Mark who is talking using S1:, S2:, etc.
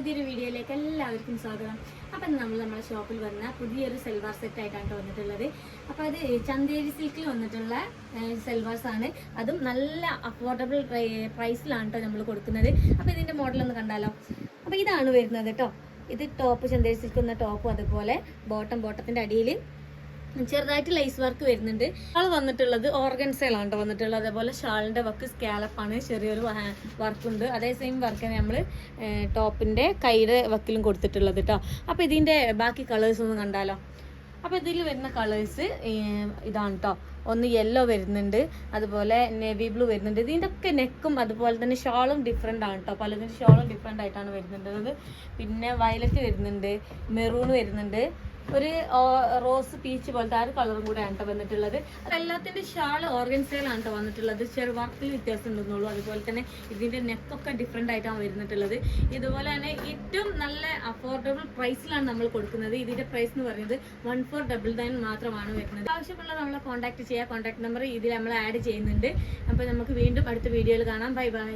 S1: പുതിയൊരു വീഡിയോയിലേക്ക് എല്ലാവർക്കും സ്വാഗതം. അപ്പം നമ്മുടെ ഷോപ്പിൽ വന്ന പുതിയൊരു സെൽവാർ സെറ്റ് ആയിട്ടാണ് വന്നിട്ടുള്ളത്. അപ്പോൾ അത് ചന്തേരി സിൽക്കിൽ വന്നിട്ടുള്ള സെൽവാർസ് ആണ്. അതും നല്ല അഫോർഡബിൾ പ്രൈസിലാണ് കേട്ടോ നമ്മൾ കൊടുക്കുന്നത്. അപ്പോൾ ഇതിൻ്റെ മോഡലൊന്ന് കണ്ടാലോ. അപ്പോൾ ഇതാണ് വരുന്നത് കേട്ടോ. ഇത് ടോപ്പ് ചന്തേരി സിൽക്ക് എന്ന ടോപ്പും അതുപോലെ ബോട്ടത്തിൻ്റെ അടിയിൽ ചെറുതായിട്ട് ലൈസ് വർക്ക് വരുന്നുണ്ട്. ഷാൾ വന്നിട്ടുള്ളത് ഓർഗൻസയിലാണ് വന്നിട്ടുള്ളത്. അതേപോലെ ഷാളിന്റെ വർക്ക് സ്കാലപ്പാണ്, ചെറിയൊരു വർക്കുണ്ട്. അതേ സെയിം വർക്ക് നമ്മൾ ടോപ്പിന്റെ കൈയുടെ വക്കിലും കൊടുത്തിട്ടുള്ളത് കേട്ടോ. അപ്പൊ ഇതിന്റെ ബാക്കി കളേഴ്സ് ഒന്ന് കണ്ടാലോ. അപ്പൊ ഇതിൽ വരുന്ന കളേഴ്സ് ഇതാണ് കേട്ടോ. ഒന്ന് യെല്ലോ വരുന്നുണ്ട്, അതുപോലെ നേവി ബ്ലൂ വരുന്നുണ്ട്. ഇതിൻ്റെ ഒക്കെ നെക്കും അതുപോലെ തന്നെ ഷാളും ഡിഫറെൻ്റ് ആണ് കേട്ടോ. പലതിൻ്റെ ഷാളും ഡിഫറെൻ്റ് ആയിട്ടാണ് വരുന്നുണ്ട്. പിന്നെ വയലറ്റ് വരുന്നുണ്ട്, മെറൂൺ വരുന്നുണ്ട്, ഒരു റോസ് പീച്ച് പോലത്തെ ആ ഒരു കളറും കൂടെ ആണ് വന്നിട്ടുള്ളത്. എല്ലാത്തിന്റെ ഷാള് ഓർഗൻസയിലാണ് കേട്ടോ വന്നിട്ടുള്ളത്. ചെറു വർക്കിൽ വ്യത്യാസം ഉണ്ടെന്നുള്ളൂ. അതുപോലെ തന്നെ ഇതിന്റെ നെക്കൊക്കെ ഡിഫറെന്റ് ആയിട്ടാണ് വരുന്നിട്ടുള്ളത്. ഇതുപോലെ തന്നെ ഏറ്റവും നല്ല അഫോർഡബിൾ പ്രൈസിലാണ് നമ്മൾ കൊടുക്കുന്നത്. ഇതിന്റെ പ്രൈസ് എന്ന് പറയുന്നത് 1499 മാത്രമാണ് വരുന്നത്. ആവശ്യമുള്ള നമ്മളെ കോൺടാക്ട് ചെയ്യുക. കോൺടാക്ട് നമ്പർ ഇതിൽ നമ്മൾ ആഡ് ചെയ്യുന്നുണ്ട്. അപ്പോൾ നമുക്ക് വീണ്ടും അടുത്ത വീഡിയോയിൽ കാണാം. Bye bye.